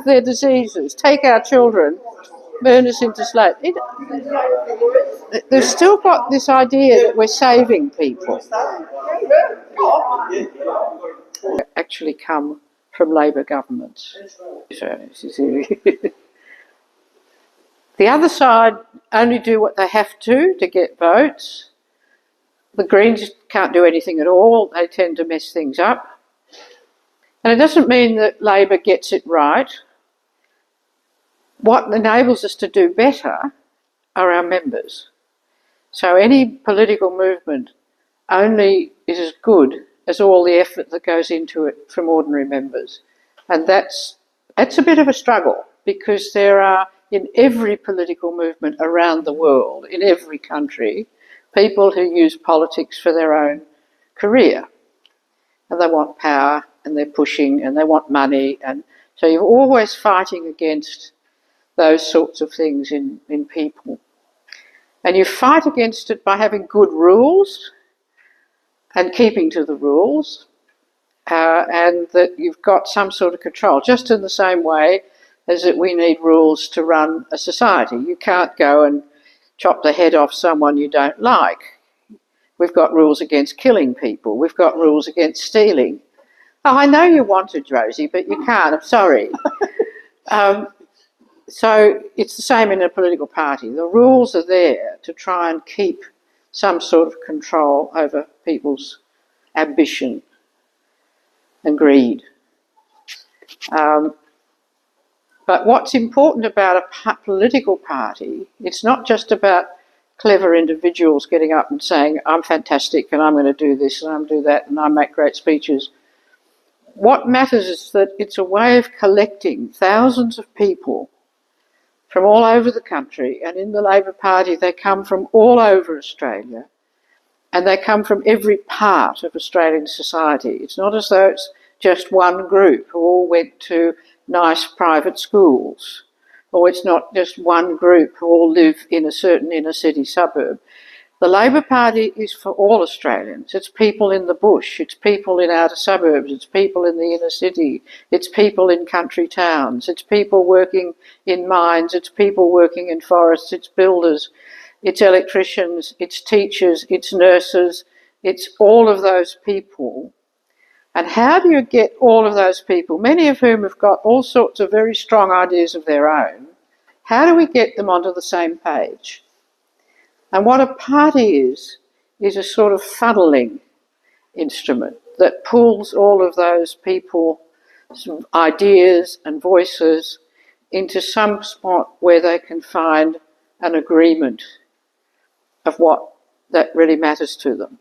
their diseases, take our children, burn us into slaves. They've still got this idea that we're saving people. Actually come from Labor governments. The other side only do what they have to get votes. The Greens can't do anything at all. They tend to mess things up. And it doesn't mean that Labor gets it right. What enables us to do better are our members. So any political movement only is as good as all the effort that goes into it from ordinary members. And that's a bit of a struggle, because there are, in every political movement around the world, in every country, people who use politics for their own career. And they want power, and they're pushing, and they want money. And so you're always fighting against those sorts of things in people. And you fight against it by having good rules and keeping to the rules, and that you've got some sort of control, just in the same way as that we need rules to run a society. You can't go and chop the head off someone you don't like. We've got rules against killing people. We've got rules against stealing. Oh, I know you wanted, Rosie, but you can't. I'm sorry. So it's the same in a political party. The rules are there to try and keep some sort of control over people's ambition and greed. But what's important about a political party, it's not just about clever individuals getting up and saying, I'm fantastic and I'm going to do this and I'm going to do that and I make great speeches. What matters is that it's a way of collecting thousands of people from all over the country, and in the Labor Party they come from all over Australia, and they come from every part of Australian society. It's not as though it's just one group who all went to nice private schools, or it's not just one group who all live in a certain inner city suburb. The Labor Party is for all Australians. It's people in the bush, it's people in outer suburbs, it's people in the inner city, it's people in country towns, it's people working in mines, it's people working in forests, it's builders, it's electricians, it's teachers, it's nurses, it's all of those people. And how do you get all of those people, many of whom have got all sorts of very strong ideas of their own, how do we get them onto the same page? And what a party is a sort of funneling instrument that pulls all of those people's ideas and voices into some spot where they can find an agreement of what that really matters to them.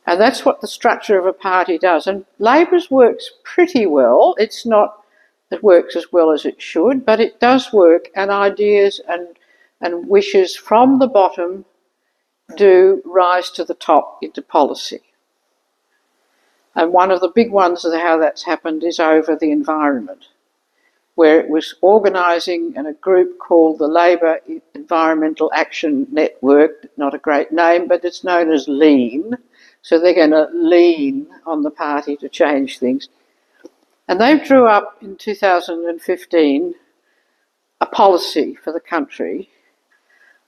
And that's what the structure of a party does. And Labor's works pretty well. It's not, it works as well as it should, but it does work, and ideas and wishes from the bottom do rise to the top into policy. And one of the big ones of how that's happened is over the environment, where it was organising in a group called the Labor Environmental Action Network, not a great name, but it's known as LEAN, so they're going to lean on the party to change things. And they drew up in 2015 a policy for the country,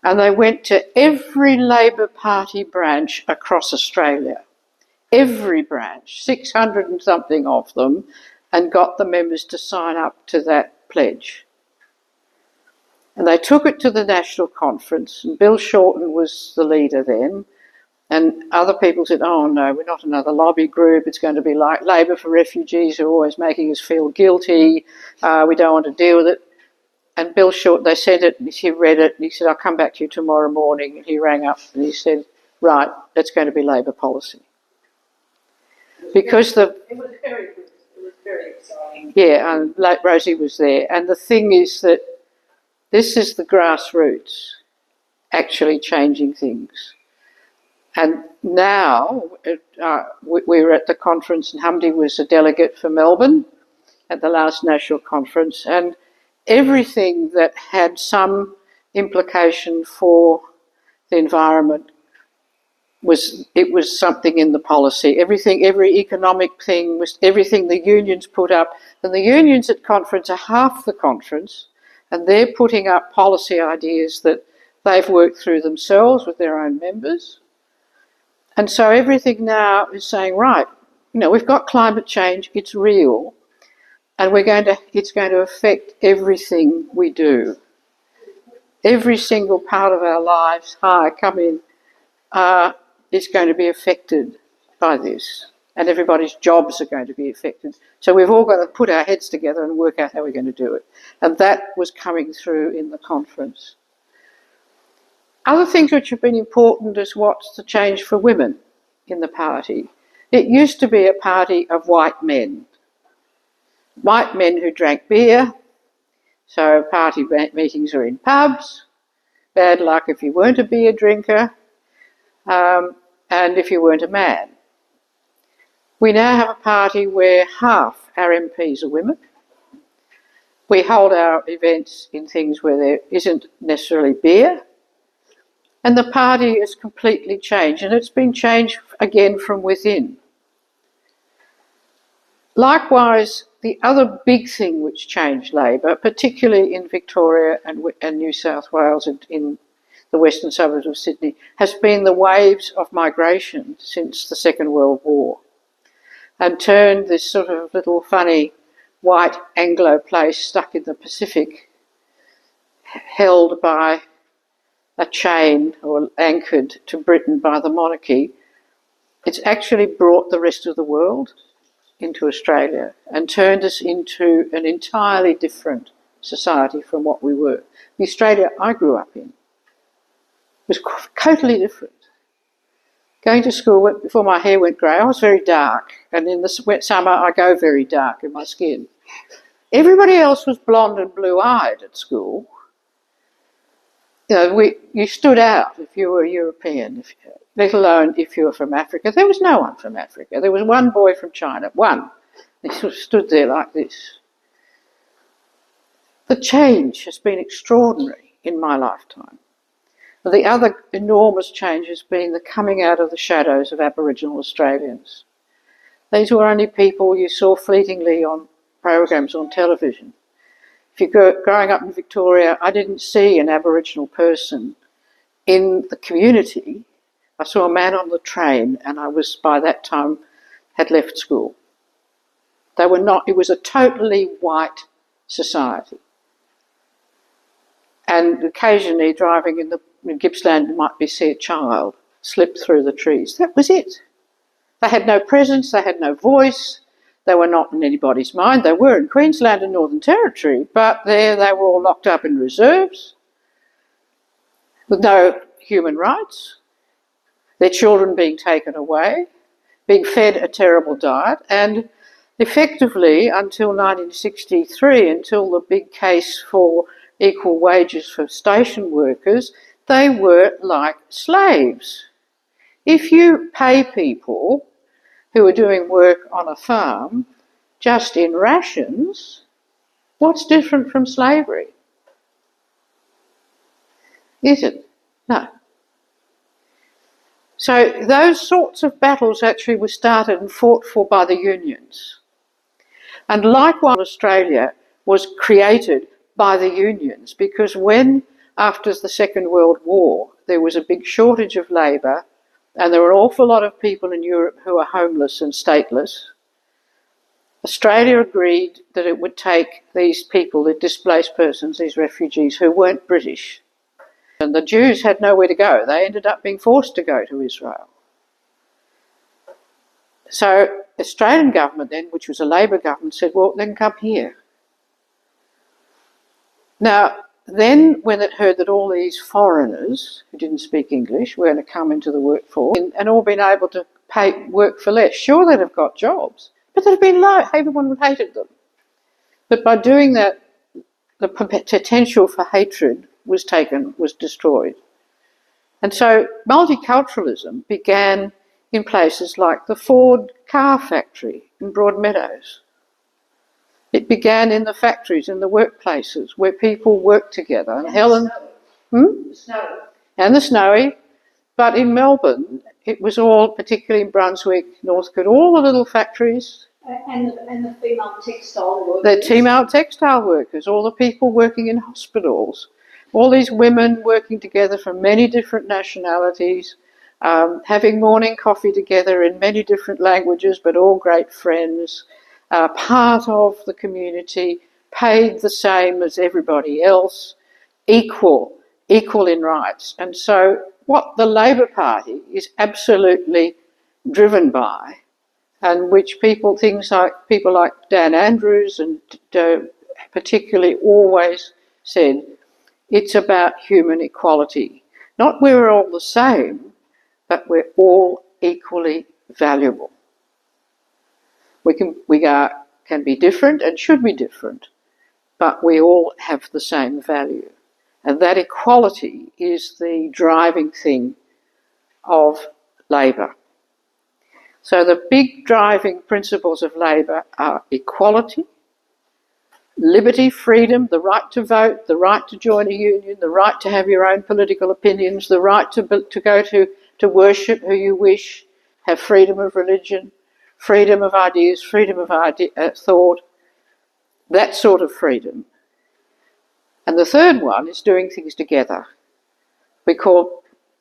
and they went to every Labor Party branch across Australia, every branch, 600 and something of them, and got the members to sign up to that pledge. And they took it to the National Conference, and Bill Shorten was the leader then, and other people said, oh no, we're not another lobby group, it's going to be like Labor for Refugees who are always making us feel guilty, we don't want to deal with it. And Bill Shorten, they sent it, and he read it, and he said, I'll come back to you tomorrow morning. And he rang up and he said, right, that's going to be Labor policy. Because it was very exciting. Yeah, and Rosie was there. And the thing is that this is the grassroots actually changing things. And now, we were at the conference, and Humdy was a delegate for Melbourne at the last national conference, and everything that had some implication for the environment was something in the policy. Everything, every economic thing was everything the unions put up. And the unions at conference are half the conference, and they're putting up policy ideas that they've worked through themselves with their own members. And so everything now is saying, right, we've got climate change, it's real, and it's going to affect everything we do. Every single part of our lives, come in, is going to be affected by this, and everybody's jobs are going to be affected. So we've all got to put our heads together and work out how we're going to do it. And that was coming through in the conference. Other things which have been important is what's the change for women in the party. It used to be a party of white men who drank beer, so party meetings are in pubs, bad luck if you weren't a beer drinker, and if you weren't a man. We now have a party where half our MPs are women. We hold our events in things where there isn't necessarily beer. And the party has completely changed, and it's been changed again from within. Likewise, the other big thing which changed Labor, particularly in Victoria and New South Wales and in the western suburbs of Sydney, has been the waves of migration since the Second World War, and turned this sort of little funny white Anglo place stuck in the Pacific, held by a chain or anchored to Britain by the monarchy. It's actually brought the rest of the world into Australia and turned us into an entirely different society from what we were. The Australia I grew up in was totally different. Going to school, before my hair went grey, I was very dark, and in the wet summer I go very dark in my skin. Everybody else was blonde and blue-eyed at school. You stood out if you were European, let alone if you were from Africa. There was no one from Africa. There was one boy from China, one. He sort of stood there like this. The change has been extraordinary in my lifetime. The other enormous change has been the coming out of the shadows of Aboriginal Australians. These were only people you saw fleetingly on programs on television. If you're growing up in Victoria, I didn't see an Aboriginal person in the community. I saw a man on the train, and I was, by that time, had left school. They were not, it was a totally white society. And occasionally driving in Gippsland, you might see a child slip through the trees. That was it. They had no presence, they had no voice, they were not in anybody's mind. They were in Queensland and Northern Territory, but there they were all locked up in reserves with no human rights, their children being taken away, being fed a terrible diet, and effectively until 1963, until the big case for equal wages for station workers, they were like slaves. If you pay people who are doing work on a farm just in rations, what's different from slavery? Is it? No. So those sorts of battles actually were started and fought for by the unions. And likewise, Australia was created by the unions, because when, after the Second World War, there was a big shortage of labour, and there were an awful lot of people in Europe who were homeless and stateless, Australia agreed that it would take these people, the displaced persons, these refugees who weren't British. And the Jews had nowhere to go. They ended up being forced to go to Israel. So the Australian government then, which was a Labor government, said, well, then come here. Now, then when it heard that all these foreigners who didn't speak English were going to come into the workforce and all been able to work for less, sure, they'd have got jobs, but they'd have been low. Everyone would have hated them. But by doing that, the potential for hatred was destroyed. And so multiculturalism began in places like the Ford car factory in Broadmeadows. It began in the factories, in the workplaces, where people worked together. And Helen... The Snowy. And the Snowy. But in Melbourne, it was all, particularly in Brunswick, Northcote, all the little factories. And the female textile workers. The female textile workers, all the people working in hospitals, all these women working together from many different nationalities, having morning coffee together in many different languages, but all great friends, part of the community, paid the same as everybody else, equal in rights. And so what the Labor Party is absolutely driven by, and which people like Dan Andrews and particularly always said, it's about human equality. Not we're all the same, but we're all equally valuable. We can be different and should be different, but we all have the same value. And that equality is the driving thing of Labor. So the big driving principles of Labor are equality, liberty, freedom, the right to vote, the right to join a union, the right to have your own political opinions, the right to go to worship who you wish, have freedom of religion, freedom of ideas, freedom of thought, that sort of freedom. And the third one is doing things together. We call it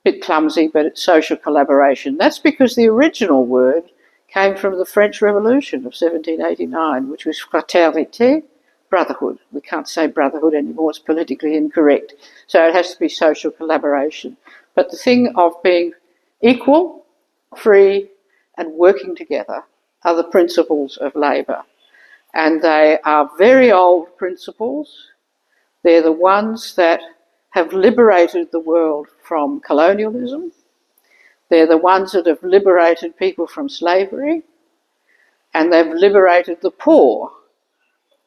a bit clumsy, but it's social collaboration. That's because the original word came from the French Revolution of 1789, which was fraternité, brotherhood. We can't say brotherhood anymore, it's politically incorrect. So it has to be social collaboration. But the thing of being equal, free, and working together are the principles of Labor. And they are very old principles. They're the ones that have liberated the world from colonialism. They're the ones that have liberated people from slavery. And they've liberated the poor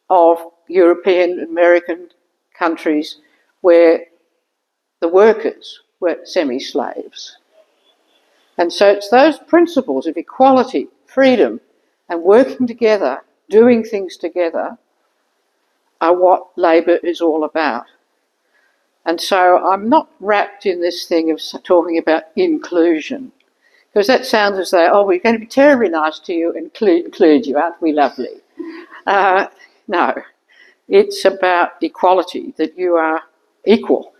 of European, American countries where the workers were semi-slaves. And so it's those principles of equality, freedom, and working together, doing things together, are what Labor is all about. And so I'm not wrapped in this thing of talking about inclusion, because that sounds as though, we're going to be terribly nice to you and include you, aren't we lovely? No, it's about equality, that you are equal.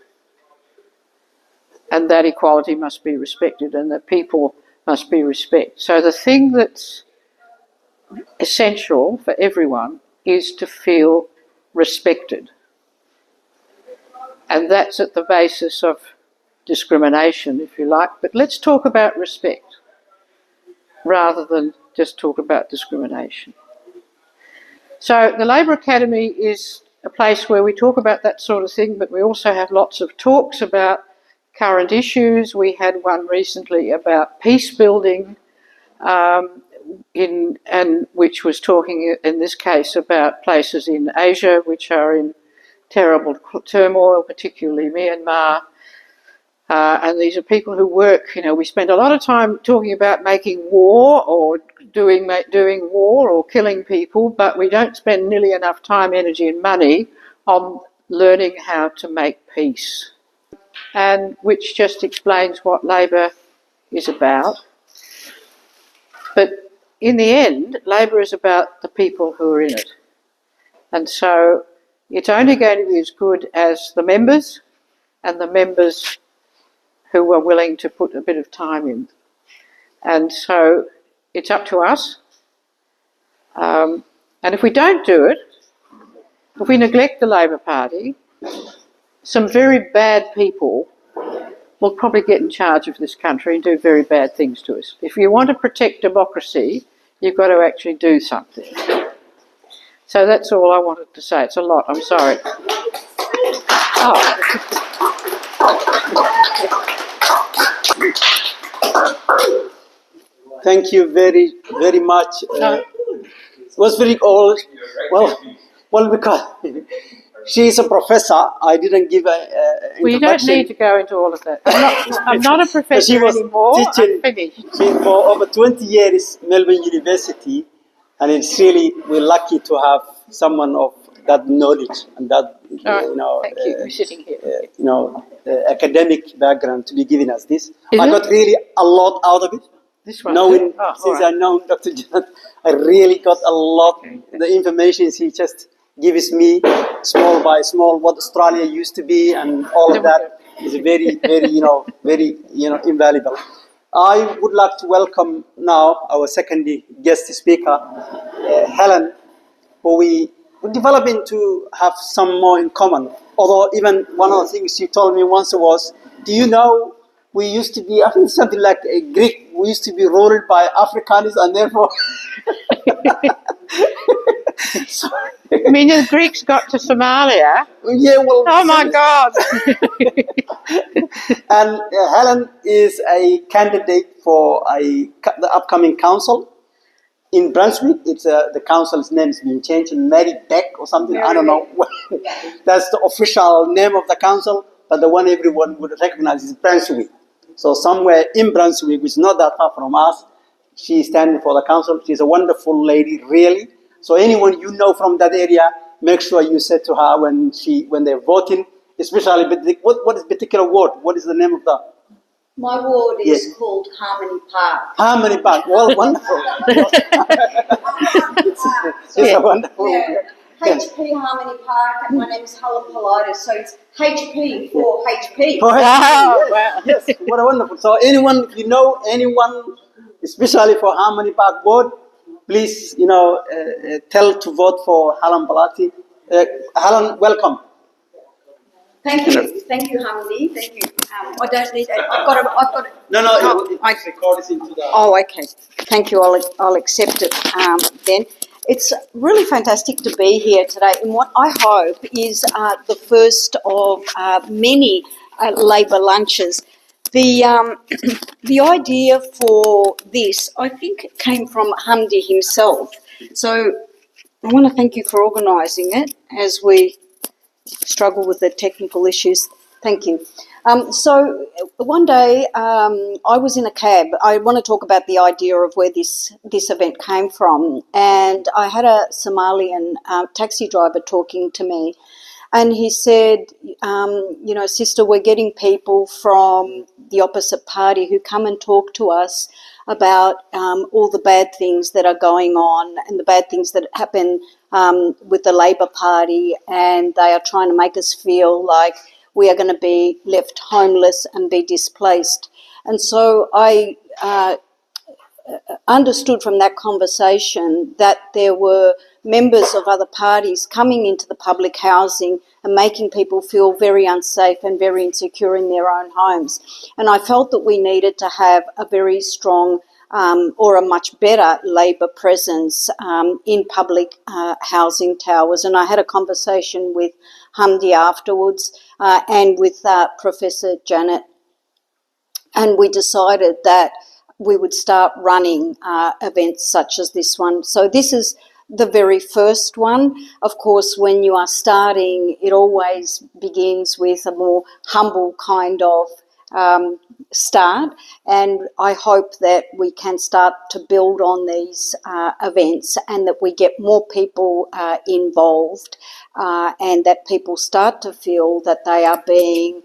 And that equality must be respected and that people must be respected. So the thing that's essential for everyone is to feel respected. And that's at the basis of discrimination, if you like. But let's talk about respect rather than just talk about discrimination. So the Labor Academy is a place where we talk about that sort of thing, but we also have lots of talks about current issues. We had one recently about peace building, which was talking in this case about places in Asia which are in terrible turmoil, particularly Myanmar. And these are people who work, we spend a lot of time talking about making war or doing war or killing people, but we don't spend nearly enough time, energy and money on learning how to make peace. And which just explains what Labor is about. But in the end, Labor is about the people who are in it. And so it's only going to be as good as the members and the members who are willing to put a bit of time in. And so it's up to us. And if we don't do it, if we neglect the Labor Party, some very bad people will probably get in charge of this country and do very bad things to us. If you want to protect democracy, you've got to actually do something. So that's all I wanted to say. It's a lot, I'm sorry. Thank you very, very much. It was very old. Well, because she is a professor, I didn't give an introduction. Well, you don't need to go into all of that. I'm not a professor anymore. I'm finished. For over 20 years, Melbourne University, and it's really, we're lucky to have someone of that knowledge and that Thank you. You're sitting here. academic background to be giving us this. Is I it? got really a lot out of it. This one. Knowing Oh, since all right. I know Dr. Janet, I really got a lot. The information he just gives me, small by small, what Australia used to be, and all of that is very, very, very, invaluable. I would like to welcome now our second guest speaker, Helen, who we're developing to have some more in common. Although even one of the things she told me once was, do you know, we used to be, I think something like a Greek, we used to be ruled by Africans and therefore... So- I mean, the Greeks got to Somalia. yeah, well... Oh my God! And Helen is a candidate for the upcoming council in Brunswick. It's the council's name has been changed to Mary Beck or something. I don't know. That's the official name of the council, but the one everyone would recognize is Brunswick. So somewhere in Brunswick, which is not that far from us, she's standing for the council. She's a wonderful lady, really. So anyone you know from that area, make sure you say to her when they're voting, especially what is particular ward? What is the name of the? My ward is Yes. called Harmony Park. Harmony Park. Well, wonderful. It's a wonderful. Yeah. HP Harmony Park, and my name is Helen Politis, so it's HP for HP. For her. Wow, Yes, yes, what a wonderful. So anyone, if you know anyone, especially for Harmony Park Board, please, tell to vote for Helen Balati. Helen, welcome. Thank you, Harmony. Thank you. I don't need. I've got it. No, I- record this into the... Oh, okay. Thank you. I'll accept it then. It's really fantastic to be here today, and what I hope is the first of many Labor lunches. The the idea for this, I think, came from Hamdi himself. So I want to thank you for organising it as we struggle with the technical issues. Thank you. So one day I was in a cab. I want to talk about the idea of where this event came from, and I had a Somalian taxi driver talking to me, and he said, sister, we're getting people from the opposite party who come and talk to us about all the bad things that are going on and the bad things that happen with the Labor Party, and they are trying to make us feel like we are going to be left homeless and be displaced. And so I understood from that conversation that there were members of other parties coming into the public housing and making people feel very unsafe and very insecure in their own homes. And I felt that we needed to have a very strong or a much better Labor presence in public housing towers. And I had a conversation with Hamdi afterwards and with Professor Janet, and we decided that we would start running events such as this one. So this is the very first one. Of course, when you are starting, it always begins with a more humble kind of start, and I hope that we can start to build on these events and that we get more people involved and that people start to feel that they are being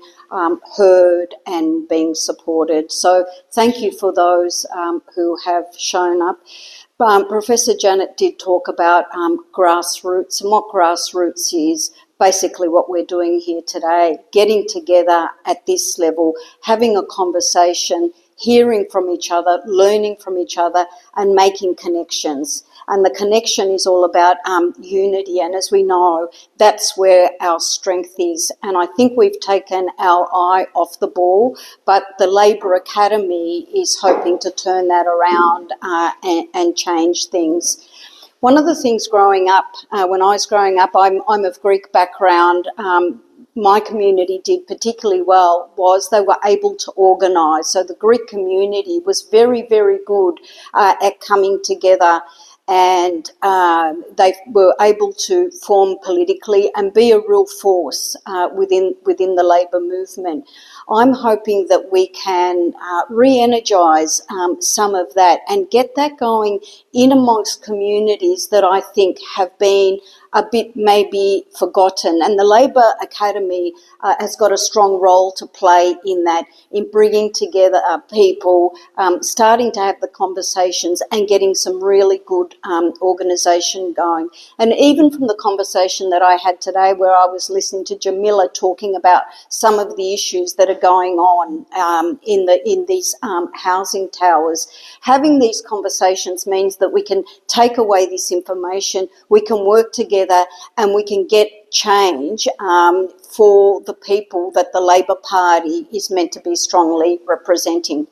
heard and being supported. So thank you for those who have shown up. Professor Janet did talk about grassroots, and what grassroots is basically what we're doing here today, getting together at this level, having a conversation, hearing from each other, learning from each other, and making connections. And the connection is all about unity, and as we know, that's where our strength is. And I think we've taken our eye off the ball, but the Labor Academy is hoping to turn that around and change things. One of the things growing up, when I was growing up, I'm of Greek background, my community did particularly well was they were able to organise. So the Greek community was very, very good at coming together, and they were able to form politically and be a real force within the Labor movement. I'm hoping that we can re-energise some of that and get that going in amongst communities that I think have been a bit maybe forgotten. And the Labor Academy has got a strong role to play in that, in bringing together people, starting to have the conversations and getting some really good organisation going. And even from the conversation that I had today, where I was listening to Jamila talking about some of the issues that are going on in these housing towers, having these conversations means that we can take away this information, we can work together, and we can get change for the people that the Labor Party is meant to be strongly representing.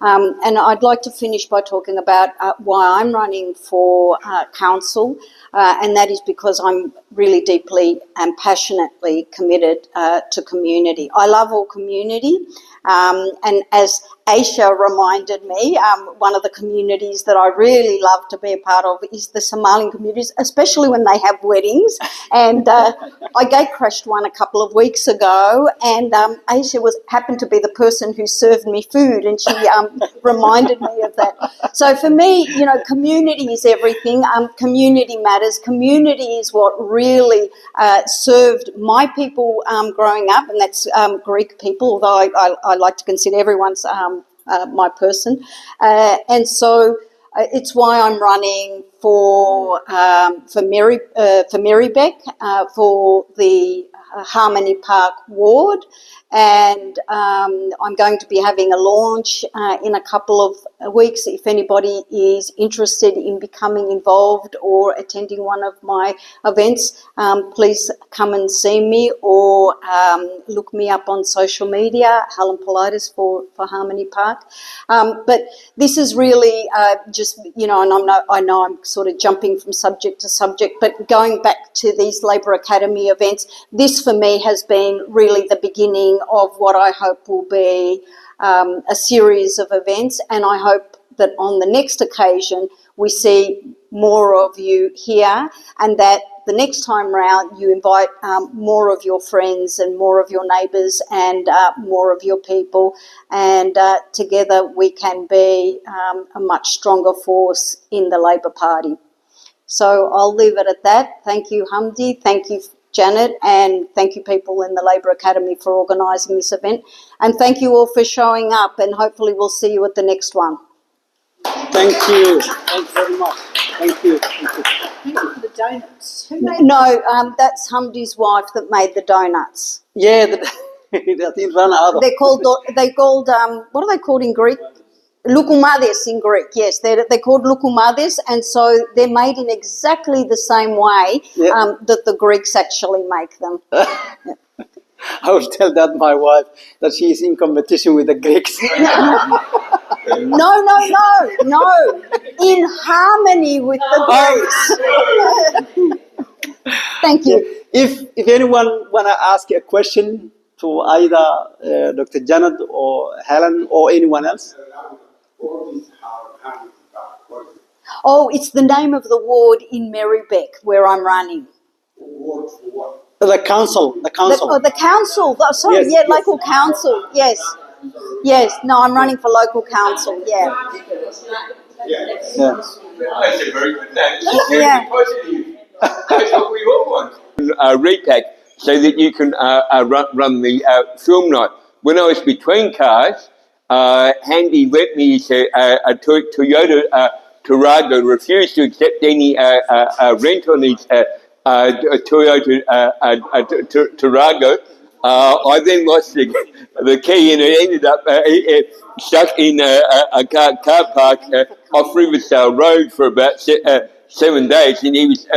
And I'd like to finish by talking about why I'm running for council, and that is because I'm really deeply and passionately committed to community. I love all community, and as Aisha reminded me, one of the communities that I really love to be a part of is the Somalian communities, especially when they have weddings. And I gate crashed one a couple of weeks ago, and Aisha happened to be the person who served me food, and she reminded me of that. So for me, you know, community is everything. Community matters. Community is what really served my people growing up, and that's Greek people, although I like to consider everyone's my person. And so it's why I'm running for Marybeck, for the Harmony Park ward, and I'm going to be having a launch in a couple of weeks. If anybody is interested in becoming involved or attending one of my events, please come and see me, or look me up on social media, Helen Politis for Harmony Park. But this is really just, you know, and I know I'm sort of jumping from subject to subject, but going back to these Labor Academy events, this for me has been really the beginning of what I hope will be a series of events, and I hope that on the next occasion we see more of you here, and that the next time round you invite more of your friends and more of your neighbours and more of your people, and together we can be a much stronger force in the Labor Party. So I'll leave it at that. Thank you, Hamdi. Thank you, Janet, and thank you people in the Labor Academy for organising this event, and thank you all for showing up, and hopefully we'll see you at the next one. Thank you. Thanks very much. Thank you. Thank you. Thank you for the donuts. No, that's Hamdi's wife that made the donuts. Yeah, that didn't run out of. They're called what are they called in Greek? Loukoumades in Greek, yes. They're called loukoumades, and so they're made in exactly the same way that the Greeks actually make them. I will tell that my wife that she is in competition with the Greeks. No. In harmony with the Greeks. Thank you. If anyone want to ask a question to either Dr. Janet or Helen or anyone else. Oh, it's the name of the ward in Marybeck where I'm running. The council. The council. Sorry, Yes, yes. local council. Yes. No, I'm running for local council. Yeah. That's a very good name. It's very positive. That's what we all want. Repack so that you can run the film night. When I was between cars, Handy let me a Toyota Tarago refused to accept any rent on his Toyota Tarago. I then lost the key, and it ended up stuck in a car park off Riversdale Road for about 7 days, and he was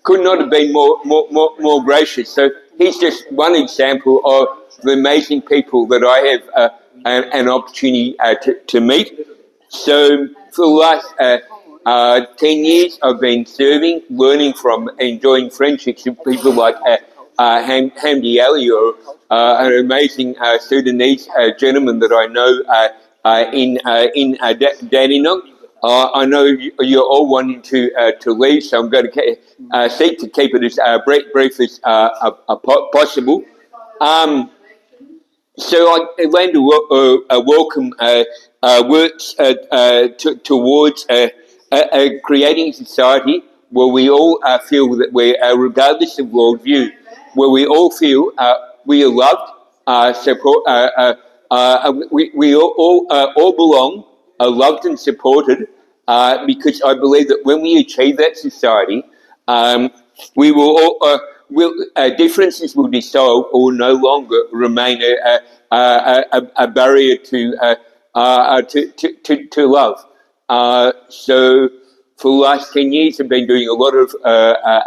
could not have been more gracious. So he's just one example of the amazing people that I have an opportunity to meet. So for the last 10 years, I've been serving, learning from, enjoying friendships with people like Hamdi Ali, or an amazing Sudanese gentleman that I know in Dandenong. I know you're all wanting to leave, so I'm going to seek to keep it as brief as possible. So Atlanta Welcome works towards creating a society where we all feel that we, regardless of worldview, where we all feel we are loved, we all belong, are loved and supported, because I believe that when we achieve that society, we will all, differences will dissolve or no longer remain a barrier to love. So for the last 10 years, I've been doing a lot of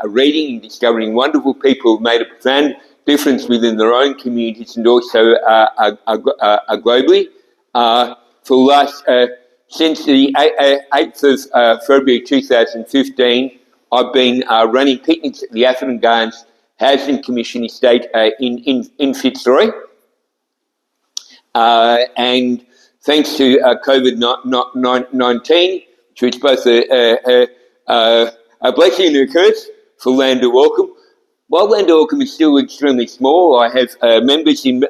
reading and discovering wonderful people who've made a profound difference within their own communities and also globally. For the last, since the 8th of February 2015, I've been running picnics at the Atherton Gardens Housing Commission estate in Fitzroy. And thanks to COVID-19, which was both a blessing and a curse for Land of Welcome. While Land of Welcome is still extremely small, I have members in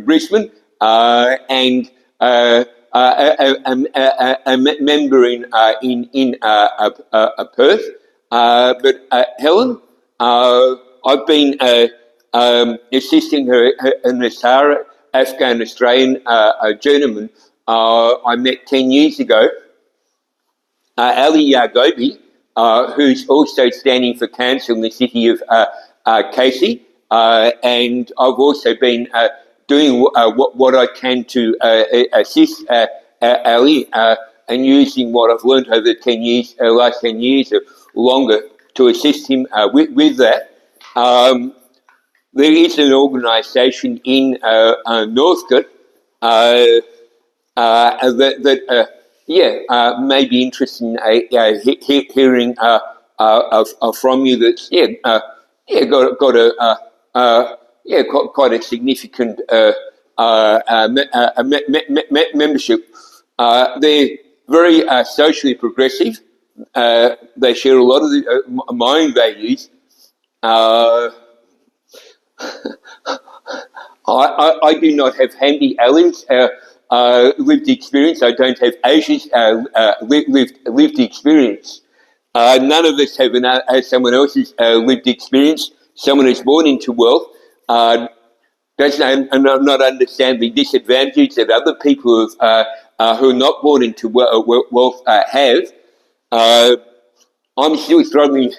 Brisbane and a member in Perth. But Helen, I've been assisting her in Nasara, Afghan-Australian journeyman I met 10 years ago, Ali Yagobi, who's also standing for council in the city of Casey, and I've also been doing what I can to assist Ali and using what I've learned over the last 10 years or longer to assist him with that. There is an organisation in Northcote that may be interested in hearing from you. That's got quite a significant membership. They're very socially progressive. They share a lot of my own values. I do not have Hamdi Ali's lived experience. I don't have Asia's lived experience. None of us have someone else's lived experience. Someone who's born into wealth does not understand the disadvantages that other people who are not born into wealth have. I'm still struggling.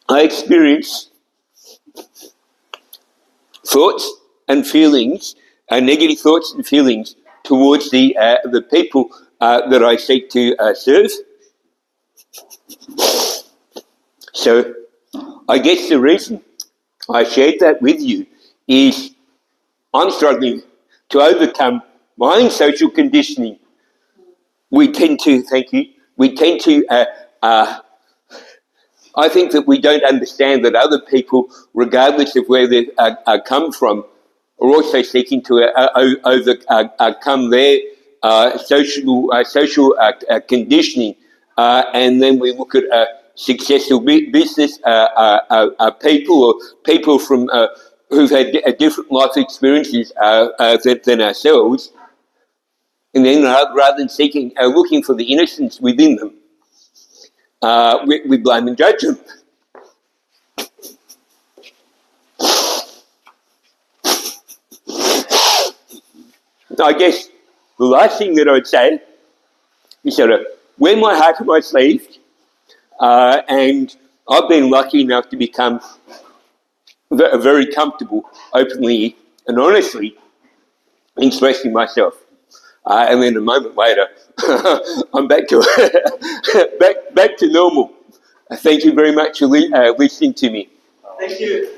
I experience thoughts and feelings, negative thoughts and feelings towards the people that I seek to serve. So I guess the reason I shared that with you is I'm struggling to overcome my own social conditioning. We tend to I think that we don't understand that other people, regardless of where they come from, are also seeking to overcome their social conditioning. And then we look at successful business people or people from who've had different life experiences than ourselves. And then rather than looking for the innocence within them, we blame and judge them. I guess the last thing that I would say is sort of wear my heart on my sleeve, and I've been lucky enough to become very comfortable, openly and honestly expressing myself. And then a moment later, I'm back to back to normal. Thank you very much for listening to me. Thank you.